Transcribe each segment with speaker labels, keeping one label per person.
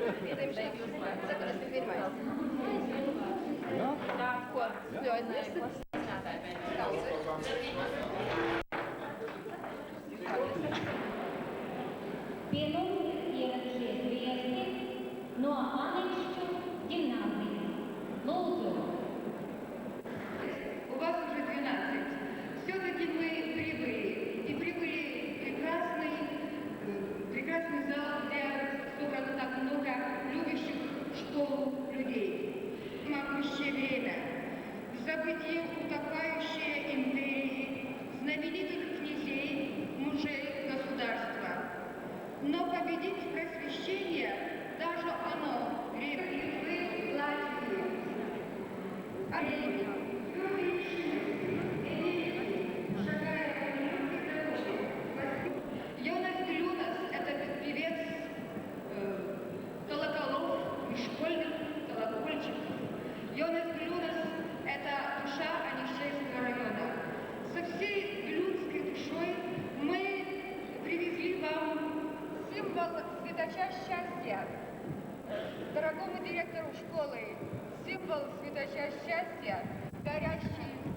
Speaker 1: Pie mums ir ieradušies viesi no Anekšķu ģimnāzijas. Lūdzu!
Speaker 2: У вас уже 12. Все-таки мы прибыли. И прибыли прекрасный зал, где собрано так много любящих школу людей. Могущее время, в забытии утопающие империи, знаменитых князей, мужей государства. Но победить просвещение, даже оно, Литвы, Латвии, Армении, Йонас Глюнас – это певец колоколов и школьных колокольчиков. Йонас Глюнас – это душа Анишейского района. Со всей глюнской душой мы привезли вам символ светоча счастья. Дорогому директору школы, символ светоча счастья, горящий светом.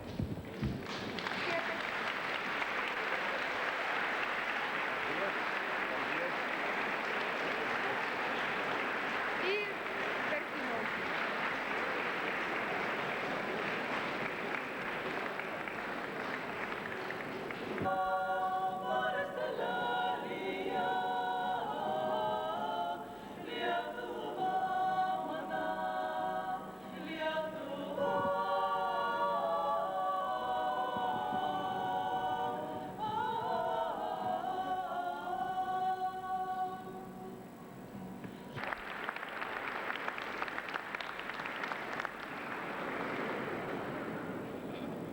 Speaker 2: И картину.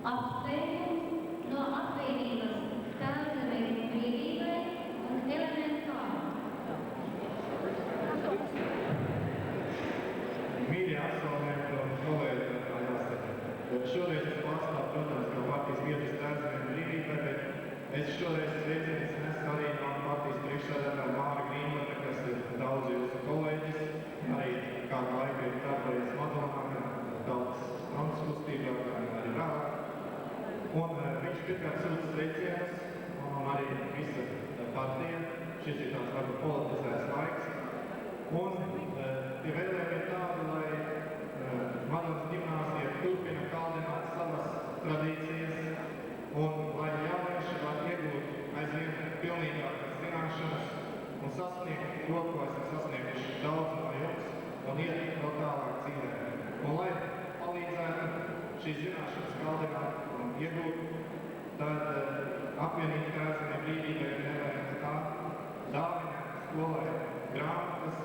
Speaker 1: Apsveikums no apvienības Tēvzemes brīvībai un elementāri.
Speaker 3: Mīļie absolventi un kolēģi, kā jāsaka. Šoreiz es pārstāvu, protams, no partijas biedras Tēvzemes brīvībai, bet es šoreiz sveicienus nesu arī no partijas priekšsēdētāja Māra Grīnlata, kas ir daudz jūsu kolēģis, arī kādu laiku ir darbojies Madonā, tautas frontes kustībā, arī vēlāk. Un viņš pirmkārt sūta sveicienus, un arī visa partija. Šis ir tāds varbūt politizēts laiks. Un tie vēlējumi ir tādi, lai Madonas ģimnāzija turpina kaldināt savas tradīcijas, un lai jaunieši var iegūt aizvien pilnīgākas zināšanas un sasniegt to, ko esam sasnieguši daudz no jums, un iet vēl tālāk dzīvē. Un lai palīdzētu šīs zināšanas kaldināt un iegūt, tad apvienība Tēvzeme brīvībai ir nevajag tā dāvina skolai grāmatas.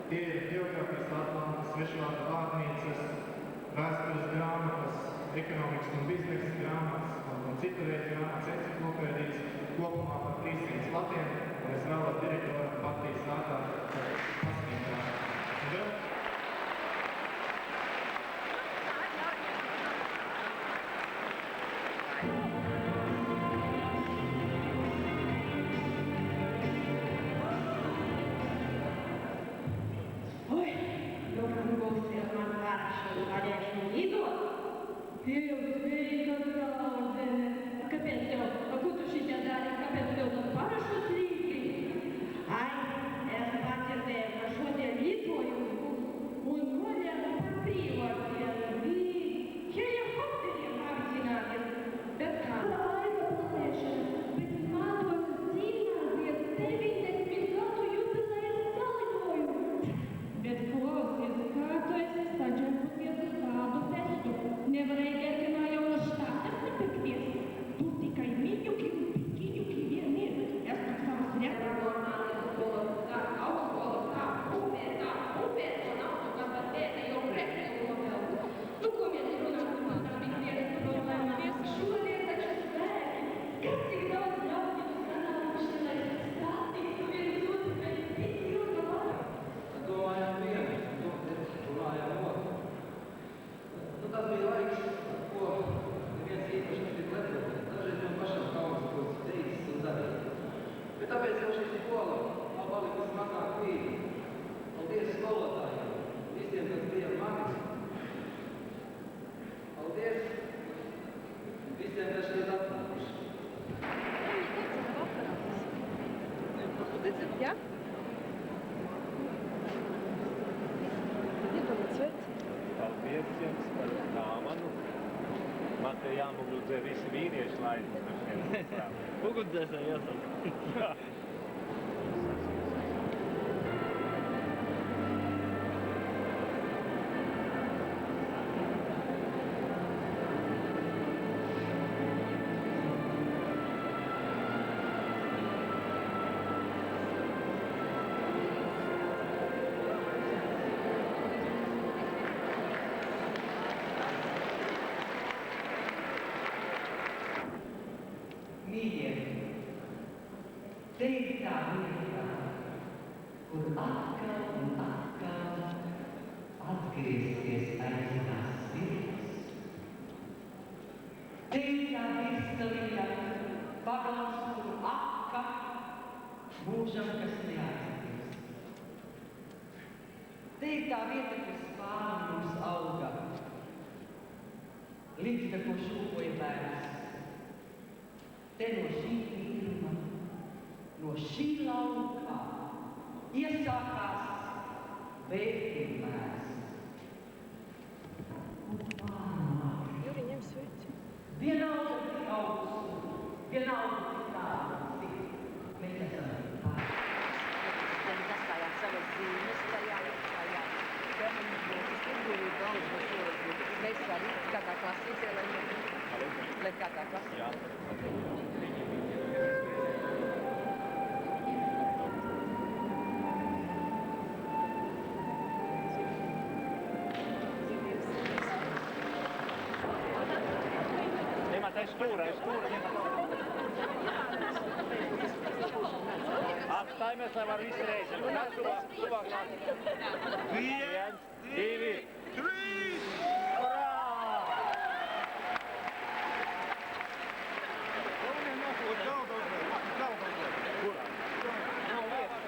Speaker 3: Tie ir geogrāfijas atlantas, svešvārdu vārnīcas, vēstures grāmatas, ekonomikas un biznesa grāmatas un citu veidu grāmatas, enciklopēdijas, kopumā par 300 latiem, un es vēlos direktoram partijas vārdā pasniegt.
Speaker 4: Kāpēc tev? Ko tu šitie dari? Kāpēc tev tas parašus rīki? Ai, es patirdēju, ka šodien līdzoju un kodien par prīvotiem. Helikopteriem apzināties. Bet kā? Laika planēšana, bet Madonas ģimnāzijas 90 gadu jubilejas salikojumu. Bet klausies, kā tu esi saģērusies uz tādu festu? Nevarēja Gergenā jau no štātes nepakviest. Tu tikai viņu
Speaker 5: te jāmobilizē visi vīrieši, lai
Speaker 6: Ugunsdzēsēji iesaukt.
Speaker 7: Mīļie, te ir tā vieta, kur atkal un atkal atgriezties aicinās sirds. Te ir tā virstalīga pagals, kur akka mūžam, kas neaizmirst. Te ir tā vieta, kur spārni mums auga, līdz tā, ko šūpoja bērns. Te no šī pirma, no šī laukā iesākās vērtībās. Un pārmāk.
Speaker 4: Juri, ņem sveci.
Speaker 7: Vienalga tik augstu, vienalga tik tālu, cik mēs esam pārmāk.
Speaker 8: Tad nestājāt savas zīmes tajā figūrī daudz no šoreiz. Mēs arī kādā klasītē, lai kādā klasītē.
Speaker 5: Apstājamies, lai var visi reizi. Tuvāk nāk. 1, 2, 3! Urā! Kurā? Nav vietas.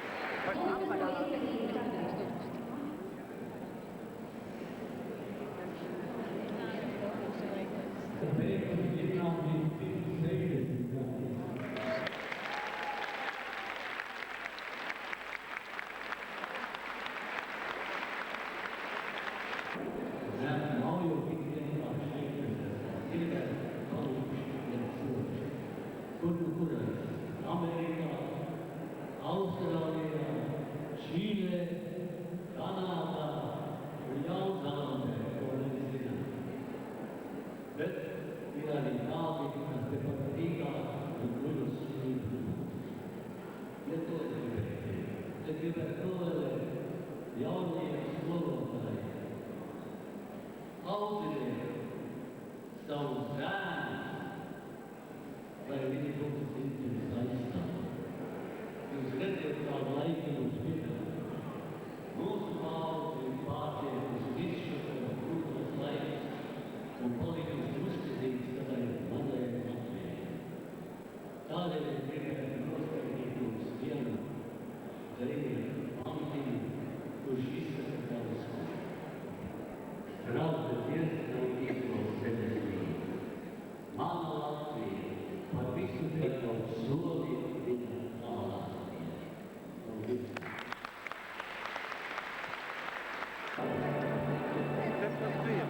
Speaker 6: Amerikā, Austrālijā, Čīlē, Kanādā un Jaunzēlandē, ko nezinām. Bet ir arī tādi, kas tepat Rīgā un guļas slīdumos. Ja to gribētu novēlēt jauniem skolotājiem, audziniet savus bērnus, lai viņi būtu dzimtenes aizstāvji. Jūs redzat, kādu laiku mums piedāvā. Mūsu paudze ir pārcietusi visu šo grūtos laikus un palikusi uzticīgs tādai mazajai Latvijai. Tādēļ es gribētu noskaidrot jums vienu dzēju pamatiņu, kurš izsaka tādu skolu. Pravda Dievs nav izvēles debesīs. Mana Latvija par visu teiktu soli viņa tālākajai. Paldies!
Speaker 5: Kas tas bija?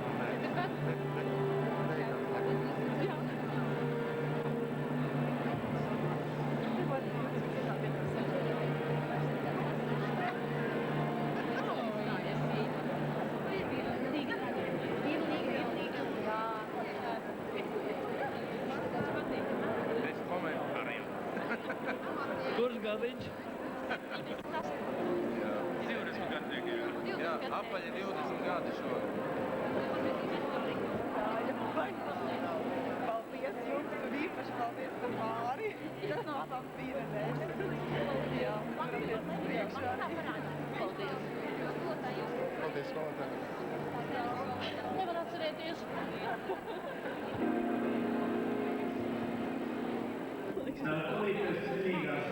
Speaker 5: Bez komentāriem.
Speaker 6: Kurš gadiņš?
Speaker 5: Jā. 20 gadnieki. Jā, apaļi 20 gadi šodien.
Speaker 9: Paldies jums un īpaši paldies par Māri. Tas nav tām pieredzēs. Jā, mēs priekšā. Paldies.
Speaker 3: Paldies, skolotājiem!
Speaker 1: Nevar atcerēties.
Speaker 3: Puikas cienīgās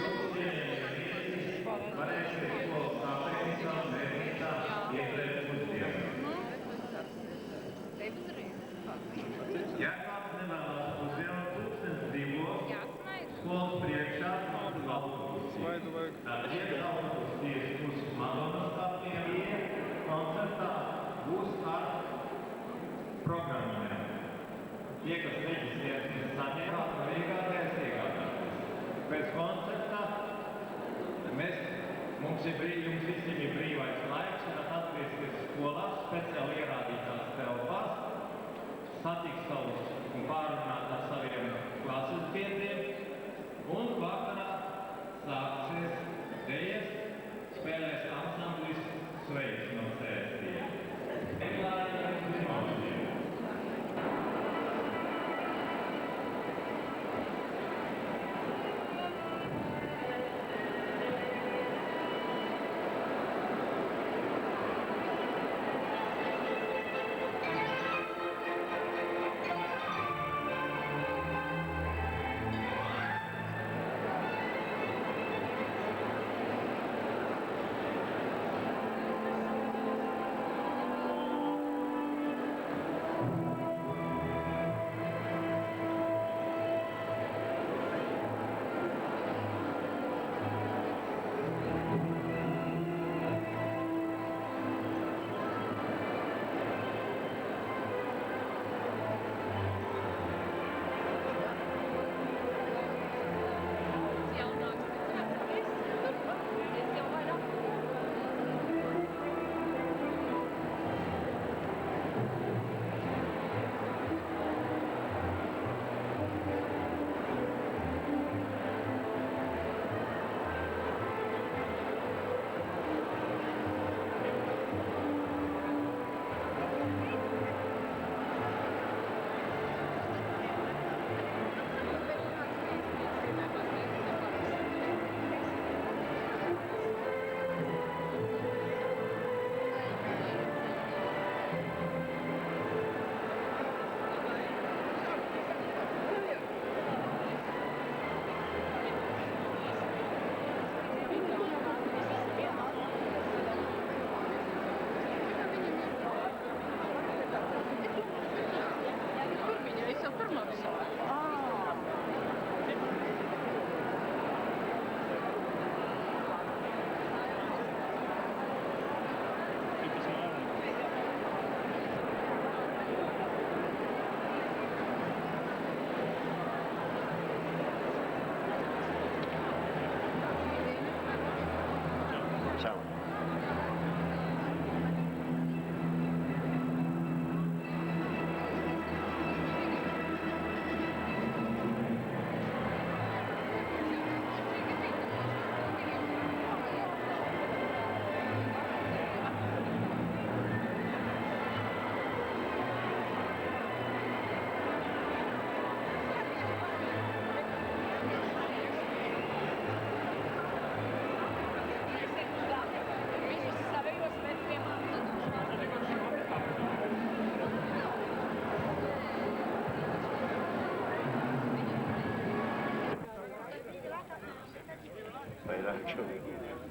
Speaker 3: jūsu cienījamie varēsiet skolas apēnītā, mērnītā, ietrēt pusdienu. Ja kāds nevēlas pusdienu 2002, skolas priekšā nav autobusi. Tad autobusi ies uz Madonas kapiem, koncertā būs ar programmē. Tie, kas reģistrējas, saņēma iegādājas. Pēc koncepta mums jums visiem ir brīvais laiks, varat atgriezties skolās, speciāli ierādītās telpās, satikt savus un pārunāt ar saviem klases biedriem, un vakarā sāksies dejas, spēlēs ansamblis Sveiks no Cēsījiem.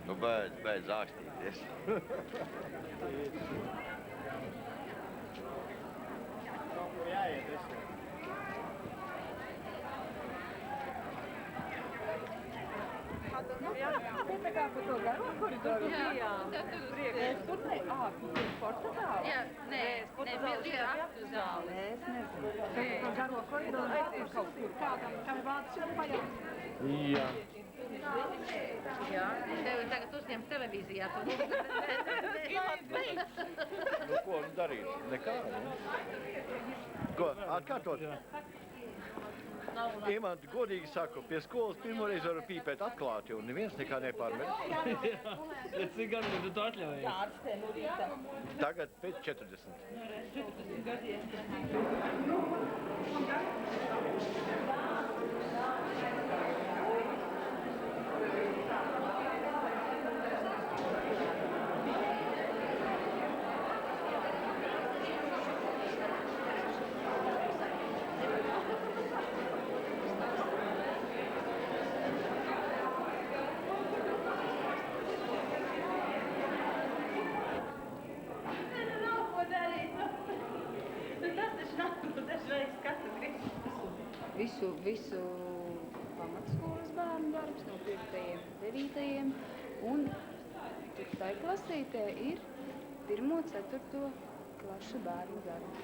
Speaker 5: Nu, beidz ākstīties.
Speaker 8: Tā kā pa to garo koridoru bija. Es tur ne, tur sporta zāle.
Speaker 1: Jā, nē, bija aktu zāle.
Speaker 8: Es nezinu. Pa garo koridoru aizies kaut kur kādam, kam vārds jau pajāt.
Speaker 5: Jā.
Speaker 1: Jā, tev tagad uzņem televīzijā.
Speaker 5: Nu, ko darīt? Nekā, ne? Ko, atkārtot? Imant, godīgi saku, pie skolas pirmoreiz varu pīpēt atklāti un neviens nekā nepārmet.
Speaker 6: Jā, cik gadu tu to atļaujies?
Speaker 8: Ārstē no rīta.
Speaker 5: Tagad pēc 40.
Speaker 8: 40 gadiem.
Speaker 10: Visu pamatskolas bērnu darbs no 5. 9. un tai klasītē ir 1. 4. klašu bērnu darbs.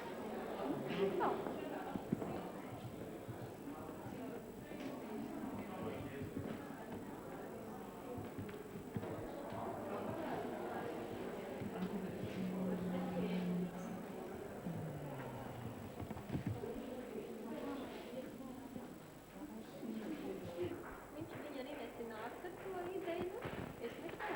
Speaker 10: Viņa arī nesanāca ar to ideju, es nekā.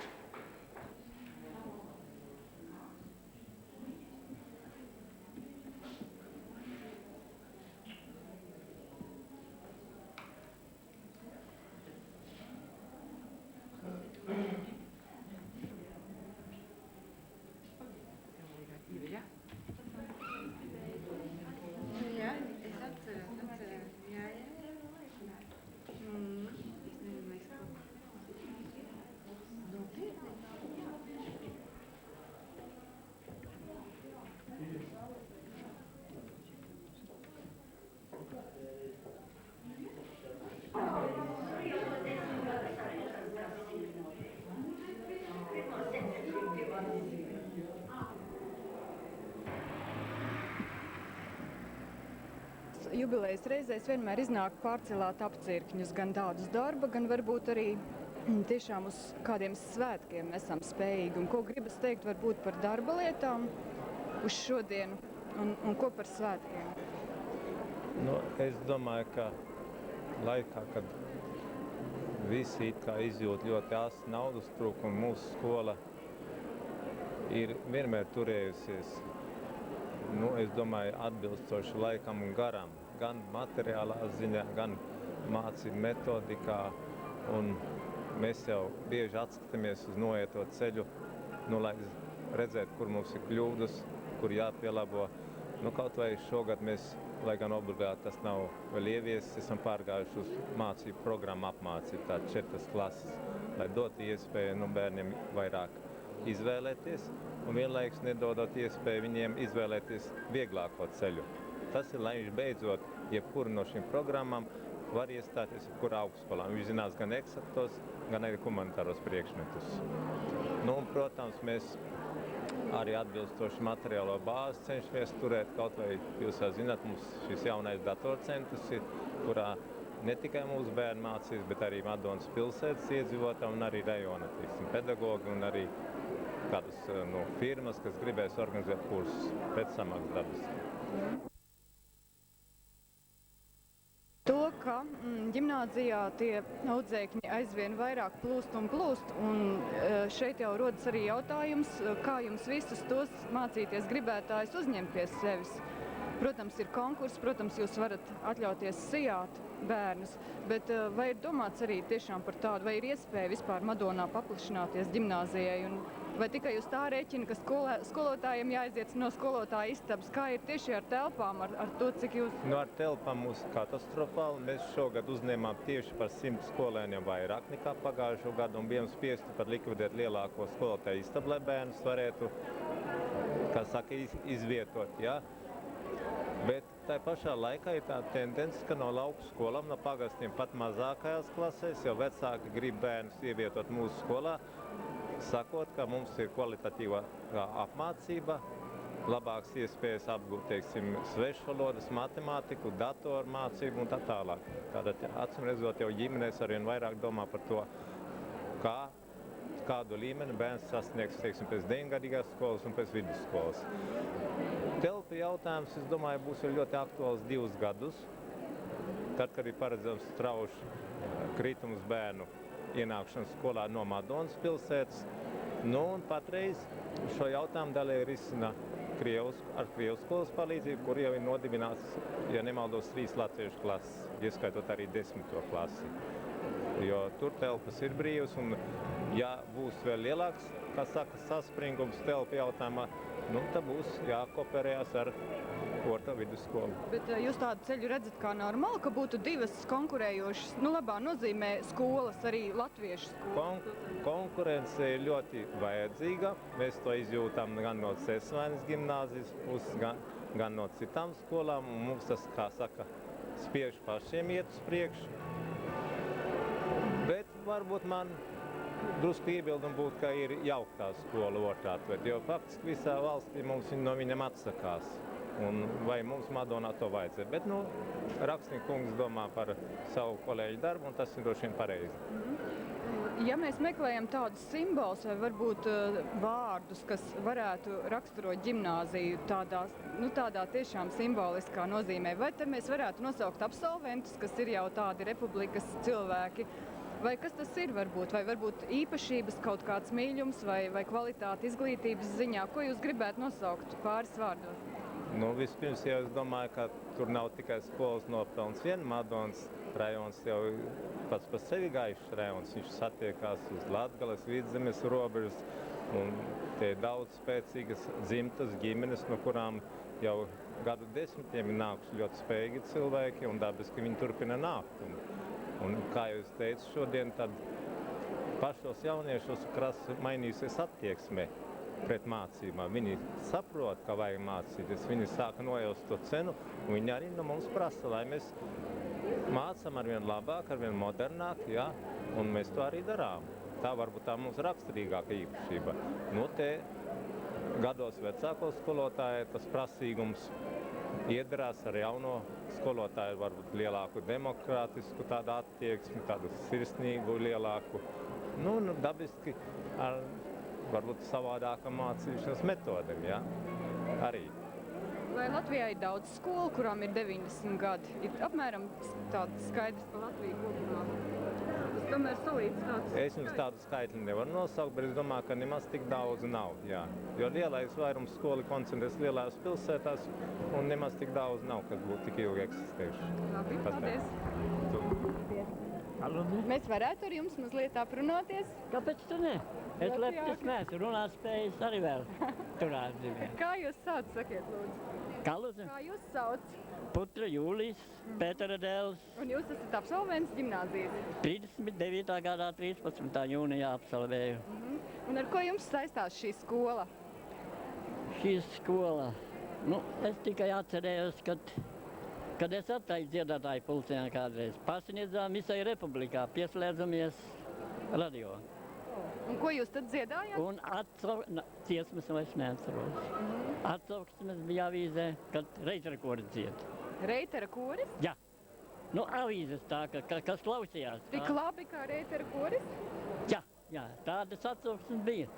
Speaker 8: Jā, es atceros, jā. Es nezinu, mēs
Speaker 9: Jubilejas reizēs vienmēr iznāk pārcelāt apcirkņus, gan tādus darba, gan varbūt arī tiešām uz kādiem svētkiem esam spējīgi. Un ko gribas teikt varbūt par darba lietām uz šodienu un ko par svētkiem?
Speaker 11: Nu, es domāju, ka laikā, kad visi it kā izjūt ļoti astu naudas trūkumu, mūsu skola ir vienmēr turējusies, es domāju, atbilstoši laikam un garam, gan materiālā ziņā, gan mācību metodikā. Un mēs jau bieži atskatāmies uz noieto ceļu, lai redzētu, kur mums ir kļūdas, kur jāpielabo. Kaut vai šogad mēs, lai gan obligāti tas nav vēl ieviesis, esam pārgājuši uz mācību programmu apmācību, tā 4 klases, lai dotu iespēju bērniem vairāk izvēlēties un vienlaikus nedodot iespēju viņiem izvēlēties vieglāko ceļu. Tas ir, lai viņš beidzot jebkuru no šīm programmām var iestāties jebkurā augstskolā. Viņš zinās gan eksaktos, gan arī humanitāros priekšmetus. Un, protams, mēs arī atbilstoši materiālo bāzi cenšamies turēt, kaut vai jūs jau zināt, mums šis jaunais datorcentrs ir, kurā ne tikai mūsu bērni mācīs, bet arī Madonas pilsētas iedzīvotāji un arī rajona pedagogi un arī kādas firmas, kas gribēs organizēt kursus pēc samaksas dabas.
Speaker 9: To, ka ģimnāzijā tie audzēkņi aizvien vairāk plūst, un šeit jau rodas arī jautājums, kā jums visus tos mācīties gribētājus uzņemt pie sevis. Protams, ir konkurss, protams, jūs varat atļauties sijāt bērnus, bet vai ir domāts arī tiešām par tādu, vai ir iespēja vispār Madonā paplašināties ģimnāzijai, un vai tikai uz tā rēķina, ka skolotājiem jāaiziet no skolotāja istabas, kā ir tieši ar telpām, ar to, cik jūs...
Speaker 11: Ar telpām mums katastrofāli. Mēs šogad uzņēmām tieši par 100 skolēniem vairāk nekā pagājušo gadu un bijām spiesti pat likvidēt lielāko skolotāju istabu, lai bērnus varētu, kā saka, izvietot, jā. Bet tā pašā laikā ir tā tendence, ka no lauku skolām, no pagastiem pat mazākajās klasēs, jau vecāki grib bērnus ievietot mūsu skolā, sakot, ka mums ir kvalitatīva apmācība, labāks iespējas apgūt, teiksim, svešvalodas, matemātiku, datoru mācību un tā tālāk. Tātad, acīm redzot, jau ģimenēs arvien vairāk domā par to, kādu līmeni bērns sasniegs, teiksim, pēc 9-gadīgās skolas un pēc vidusskolas. Telpu jautājums, es domāju, būs ļoti aktuāls 2 gadus, tad, kad ir paredzams strauši kritums bērnu ienākšanas skolā no Madonas pilsētas. Un patreiz šo jautājumu daļai risina ar Krievu skolas palīdzību, kur jau ir nodibināts, ja nemaldos, 3 latviešu klases, ieskaitot arī 10. klasi. Jo tur telpas ir brīvas, un ja būs vēl lielāks, kā saka, saspringums telpu jautājumā, tad būs jākooperējās ar 4. vidusskolu.
Speaker 9: Bet jūs tādu ceļu redzat kā normāli, ka būtu 2 konkurējošas, labā nozīmē skolas, arī latviešu skolas?
Speaker 11: Konkurence ir ļoti vajadzīga. Mēs to izjūtam gan no Cēsvainas gimnāzijas puses, gan no citām skolām. Mums tas, kā saka, spiež pašiem iet uz priekšu. Bet varbūt man drusku iebildumi būtu, ka ir jauktā skola otrā atvērt, jo faktiski visā valstī mums no viņam atsakās. Un vai mums Madonā to vajadzēja. Bet, nu, rakstnieku kungs domā par savu kolēģu darbu, un tas ir droši vien pareizi.
Speaker 9: Ja mēs meklējam tādus simbolus vai varbūt vārdus, kas varētu raksturot ģimnāziju tādā tiešām simboliskā nozīmē, vai te mēs varētu nosaukt absolventus, kas ir jau tādi republikas cilvēki, vai kas tas ir varbūt, vai varbūt īpašības, kaut kāds mīļums vai kvalitāte izglītības ziņā, ko jūs gribētu nosaukt pāris vārdos?
Speaker 11: Nu, vispirms jau es domāju, ka tur nav tikai skolas nopelns. Vien Madonas rajons jau pats par sevi gaišs rajons. Viņš satiekās uz Latgales, Vidzemes robežas, un tie daudz spēcīgas dzimtas ģimenes, no kurām jau gadu desmitiem ir nākuši ļoti spējīgi cilvēki, un dabiski viņi turpina nākt. Un kā jau es teicu, šodien tad pašos jauniešos krasi mainīsies attieksme pret mācībām. Viņi saprot, ka vajag mācīties, viņi sāka nojaust to cenu, un viņi arī no mums prasa, lai mēs mācām arvien labāk, arvien modernāk, ja? Un mēs to arī darām. Tā varbūt tā mums raksturīgāka īpašība. Nu, te gados vecāko skolotāju tas prasīgums iedarās ar jauno skolotāju, varbūt lielāku demokrātisku tādu attieksmi, tādu sirsnīgu lielāku, nu dabiski ar varbūt savādākam mācīšanas metodēm, ja? Arī.
Speaker 9: Vai Latvijā ir daudz skolu, kurām ir 90 gadi? Ir apmēram tāds skaidrs par Latviju kopumā. Tas tomēr salīdz kāds.
Speaker 11: Es jums tādu skaitli nevaru nosaukt, bet es domāju, ka nemaz tik daudz nav, jā. Jo lielais vairums skoli koncentrēs lielās pilsētās, un nemaz tik daudz nav, kas būtu tik ilgi eksistējuši.
Speaker 9: Labi, paldies. Mēs varētu ar jums mazliet aprunāties?
Speaker 12: Kāpēc tu ne? Es leptis neesmu, runāt spējas arī vēl turēt dzīvē.
Speaker 9: Kā jūs sauc, sakiet lūdzu?
Speaker 12: Kā lūdzu?
Speaker 9: Kā jūs sauc?
Speaker 12: Putra Jūlijs, Pētera dēls.
Speaker 9: Un jūs esat absolvents ģimnāzijas?
Speaker 12: 39. gadā 13. jūnijā absolvēju.
Speaker 9: Un ar ko jums saistās šī skola?
Speaker 12: Šī skola? Nu, es tikai atcerējos, kad es attaisīju dziedātāju pulcienā kādreiz. Pasniedzām visai republikā, pieslēdzamies radio.
Speaker 9: Un ko jūs tad dziedājāt?
Speaker 12: Un dziesmas vairs neatceros. Atsauksmes bija avīzē, kad Reitera koris dzied.
Speaker 9: Reitera koris?
Speaker 12: Jā. Nu, avīzes tā, kas klausījās.
Speaker 9: Tik labi kā Reitera koris?
Speaker 12: Jā, tādas atsauksmes bija.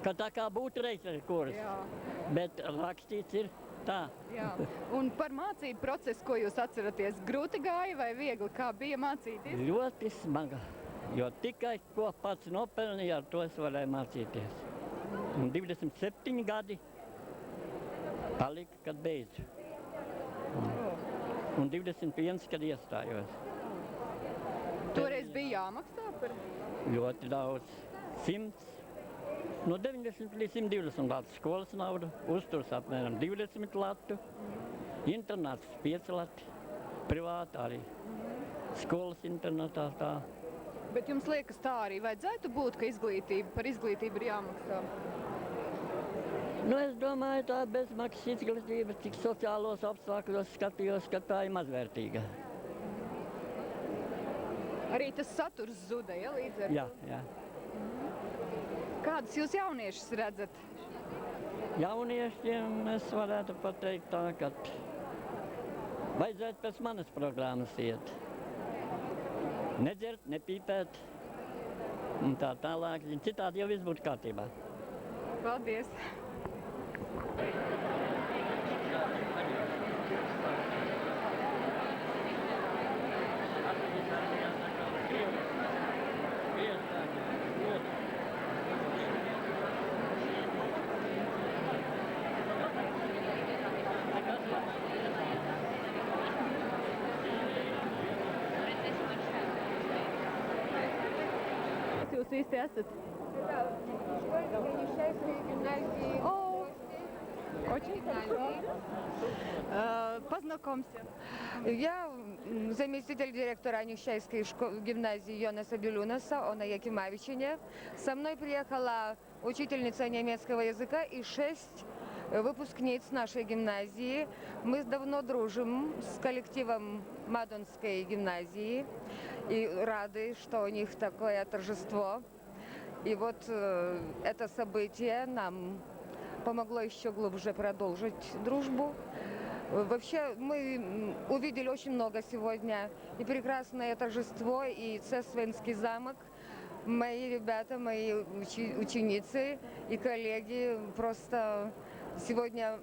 Speaker 12: Ka tā kā būtu Reitera koris.
Speaker 9: Jā.
Speaker 12: Bet rakstīts ir tā.
Speaker 9: Jā. Un par mācību procesu, ko jūs atceraties, grūti gāja vai viegli, kā bija mācīties?
Speaker 12: Ļoti smaga, jo tikai ko pats nopelnīja, ar to es varēju mācīties. Un 27 gadi palika, kad beidzu. Un 21, kad iestājos.
Speaker 9: Toreiz bija jāmaksā par?
Speaker 12: Ļoti daudz. 100. No 90 līdz 120 latu skolas nauda, uzturs apmēram 20 latu, internāts 5 lati, privāti arī. Skolas internātā tā.
Speaker 9: Bet jums liekas tā arī vajadzētu būt, ka par izglītību ir jāmaksā?
Speaker 12: Nu, es domāju, tā bezmaksas izglītība, cik sociālos apstākļos skatījos, ka tā ir mazvērtīga.
Speaker 9: Arī tas saturs zuda, ja, līdz ar to?
Speaker 12: Jā.
Speaker 9: Kādus jūs jauniešus redzat?
Speaker 12: Jauniešiem es varētu pateikt tā, ka vajadzētu pēc manas programmas iet. Nedzert, nepīpēt un tā tālāk. Citādi jau viss būtu kārtībā.
Speaker 9: Paldies! Jūs īsti esat? Очень хорошо. Познакомься.
Speaker 13: Я заместитель директора Нищайской гимназии Йонаса Белюнаса, Она Якимавичине. Со мной приехала учительница немецкого языка и 6 выпускниц нашей гимназии. Мы давно дружим с коллективом Мадонской гимназии и рады, что у них такое торжество. И вот это событие нам помогло еще глубже продолжить дружбу. Вообще мы увидели очень много сегодня. И прекрасное торжество, и Цесвенский замок. Мои ребята, мои ученицы и коллеги просто сегодня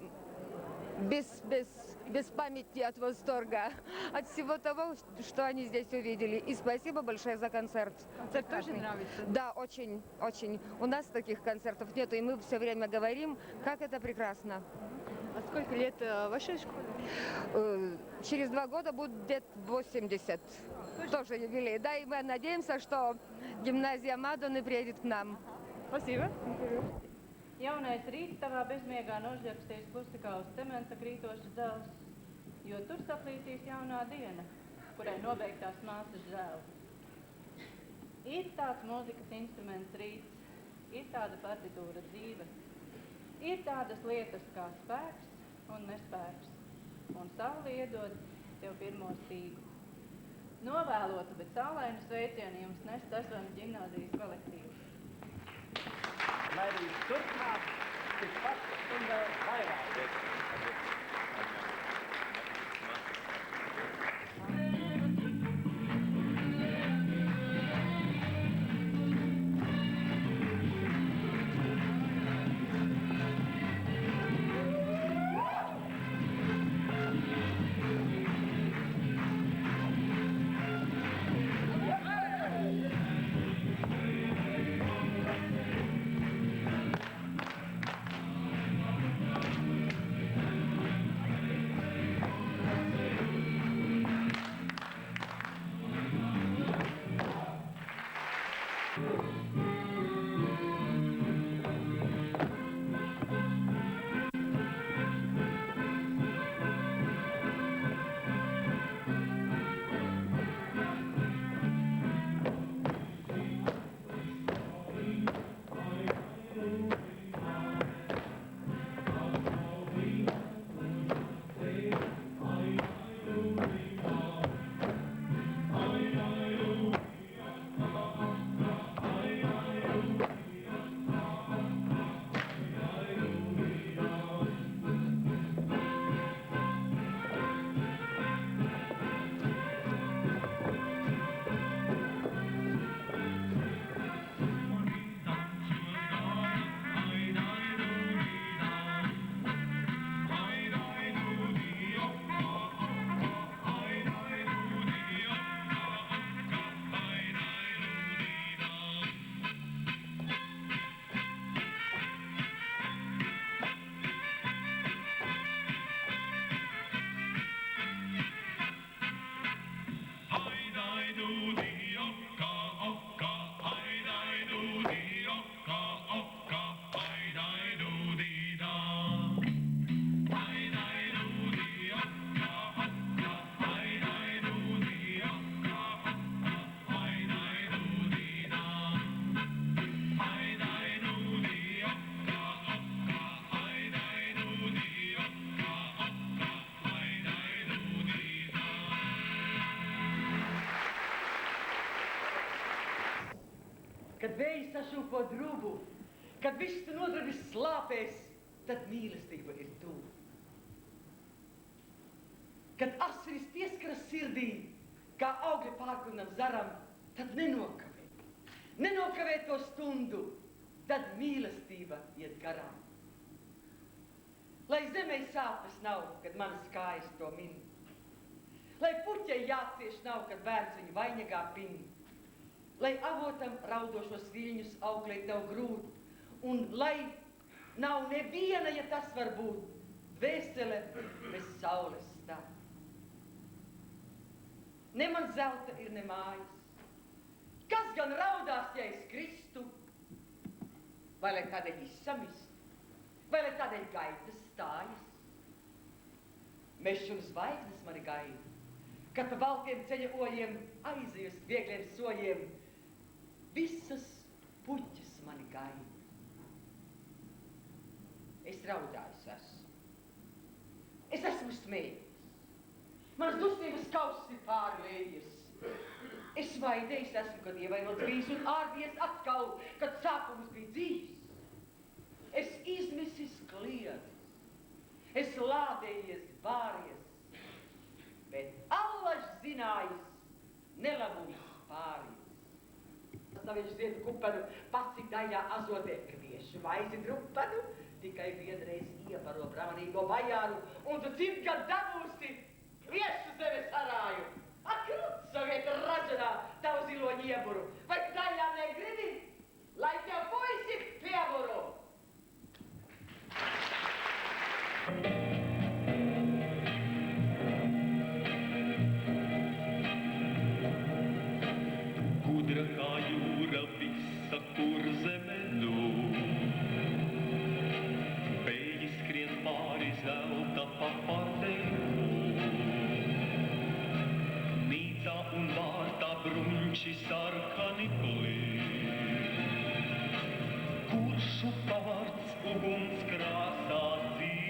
Speaker 13: без памяти от восторга, от всего того, что они здесь увидели. И спасибо большое за концерт.
Speaker 9: Концерт тоже нравится?
Speaker 13: Да, очень, очень. У нас таких концертов нету, и мы все время говорим, как это прекрасно.
Speaker 9: А сколько лет вашей школе?
Speaker 13: Через 2 года будет 80. Тоже юбилей. Да, и мы надеемся, что гимназия Мадоны приедет к нам.
Speaker 9: Спасибо.
Speaker 14: Jaunais rīts tavā bezmiegā nožēpstīs klusi kā uz cementa krītošas dzelzs, jo tur saplīsīs jaunā diena, kurai nobeigtās māsas žēl. Ir tāds mūzikas instruments rīts, ir tāda partitūra dzīve, ir tādas lietas kā spēks un nespēks, un saule iedod tev pirmo stīgu. Novēlotu, bet saulainu sveicienu jums nes Tasvanas ģimnāzijas kolektīvs.
Speaker 6: Lai arī turpmāk tikpat un vēl vairāk.
Speaker 7: Kad vējs sašūpo drubu, kad viss tu nodarbis slāpēs, tad mīlestība ir tuvu. Kad asinis pieskaras sirdī, kā augļi pārkurnam zaram, tad nenokavē. Nenokavē to stundu, tad mīlestība iet garām. Lai zemei sāpes nav, kad manas kājas to min. Lai puķei jācieš nav, kad bērns viņu vainagā pin. Lai avotam raudošos viļņus auklē tev grūt, un lai nav neviena, ja tas var būt, dvēsele bez saules stāv. Ne man zelta ir ne mājas, kas gan raudās, ja es kristu, vai lai tādēļ izsamist, vai lai tādēļ gaitas stājas. Mežs un zvaigznes mani gaida, kad pa baltiem ceļa oļiem aizejus viegliem soļiem, visas puķes mani gaida. Es raudājis esmu. Es esmu smējies. Mans dusmības kauss ir pārlējies. Es vaidējis esmu, kad ievainots bijis un ārdies atkal, kad sākums bija dzīves. Es izmisis kliedis, es lādējies vāries, bet allaž zinājis nelabums pāries. Tā viņš ziedu kupanu, pasidājā azotē kviešu maizi drupanu, tikai vienreiz iebaro bravanīgo vajāru, un tu cik gad dabūsi kviešu zemes arāju. Ak, Sovieta ražanā tavu ziloņu ieburu, vai daļā negribi, lai tev puisi pieburu?
Speaker 15: Gudra kā jūra visa, kur zeme dūr. Vēji skrien pāri zelta papardēm. Nīcā un vārtā brunči sarkani plīr. Kuršu pavārds uguns krāsā dzīv.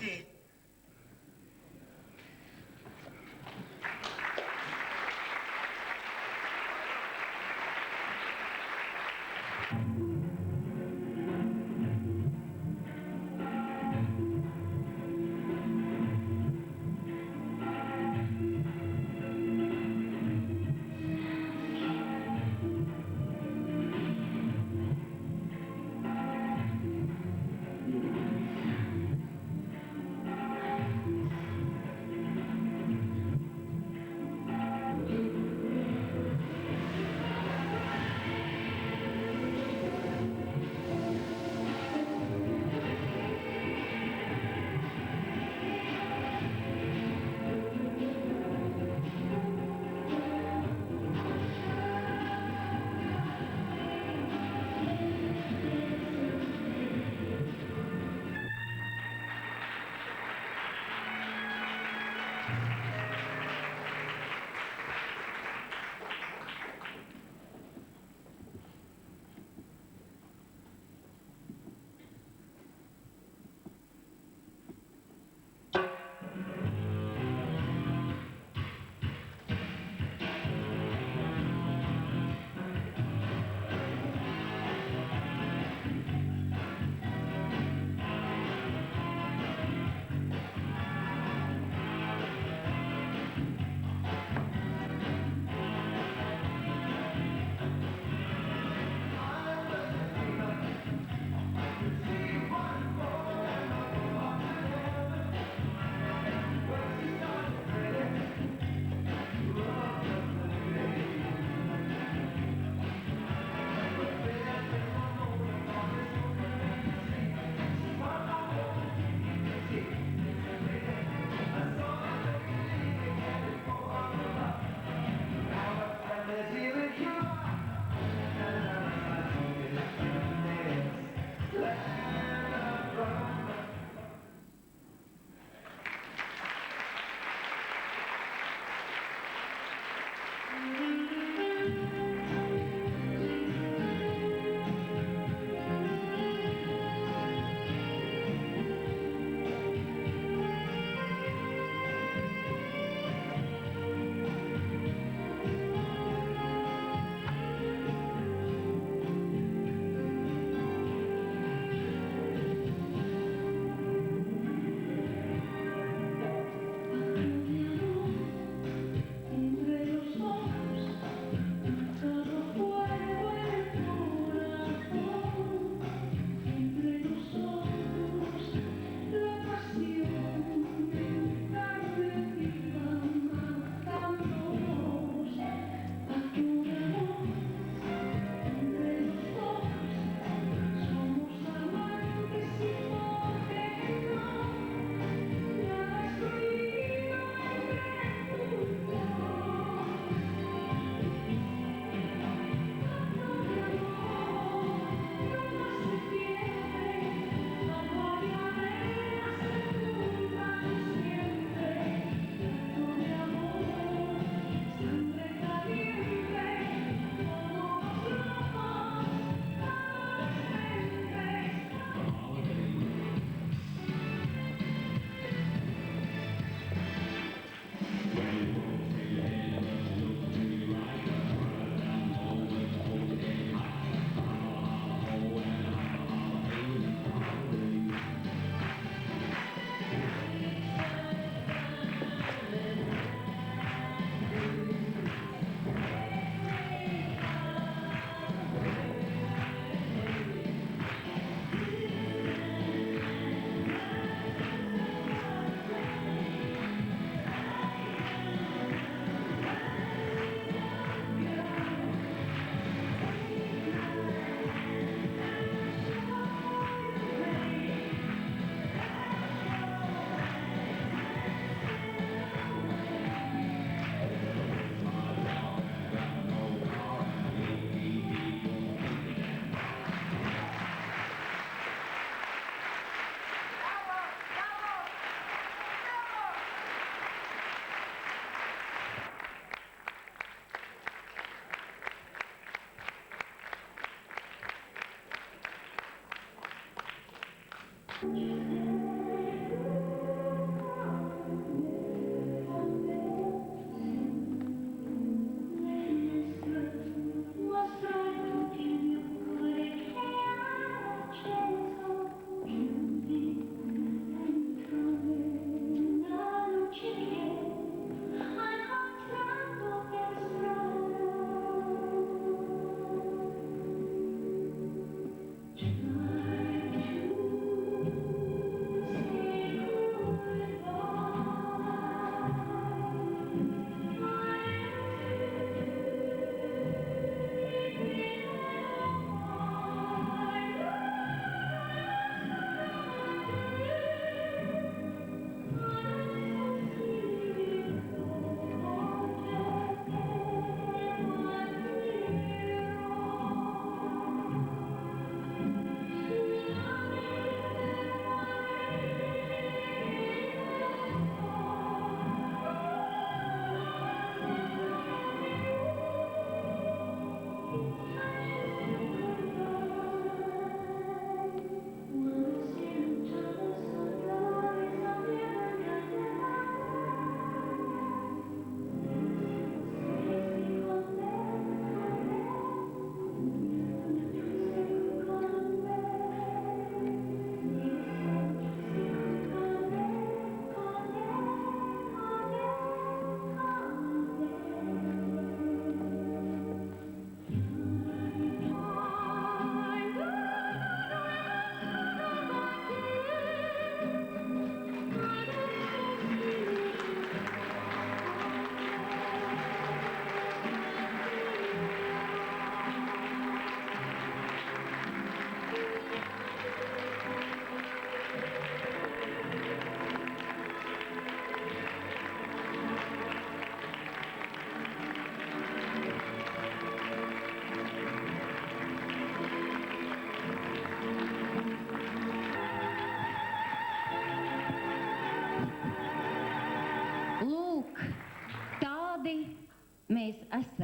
Speaker 2: Sirdi.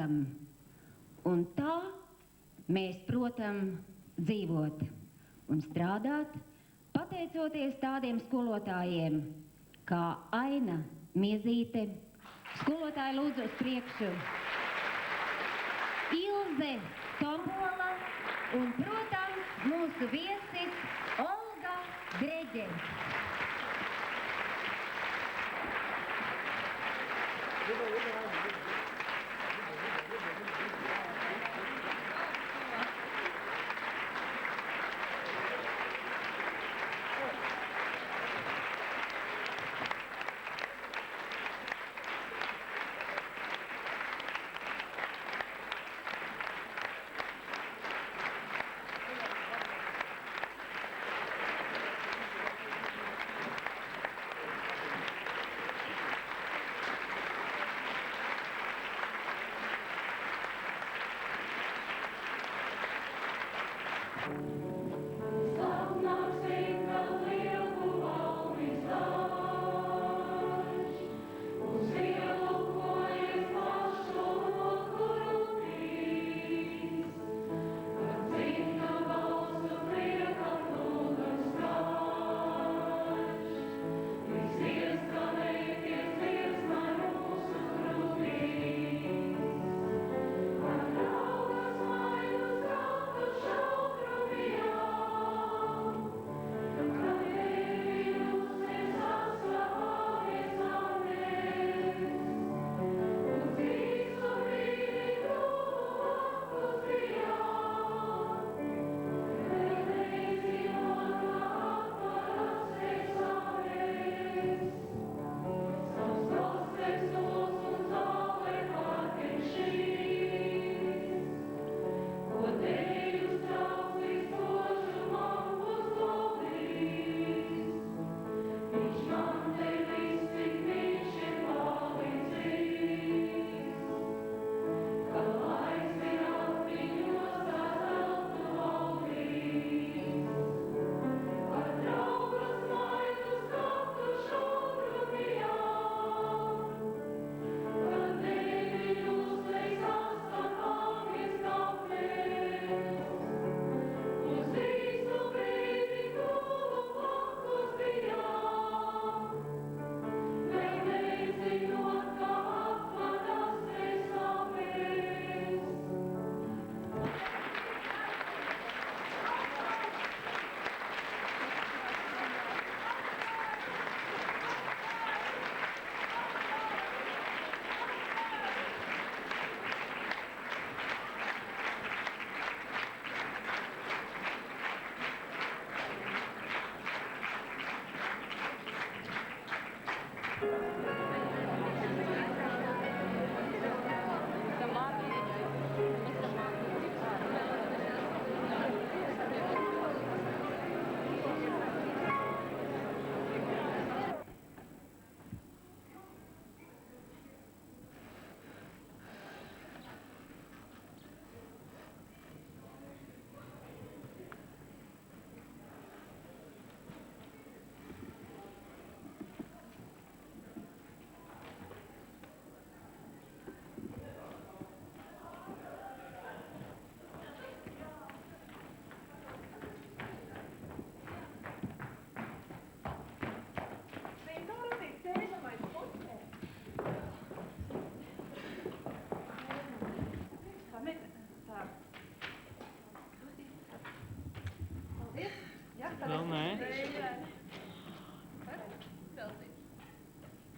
Speaker 16: gadam. Un tā mēs protam dzīvot un strādāt, pateicoties tādiem skolotājiem kā Aina Miezīte, skolotāja lūdzu uz priekšu, Ilze Tombola un, protams, mūsu viesis Olga Dreģe.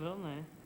Speaker 17: Vēl nē.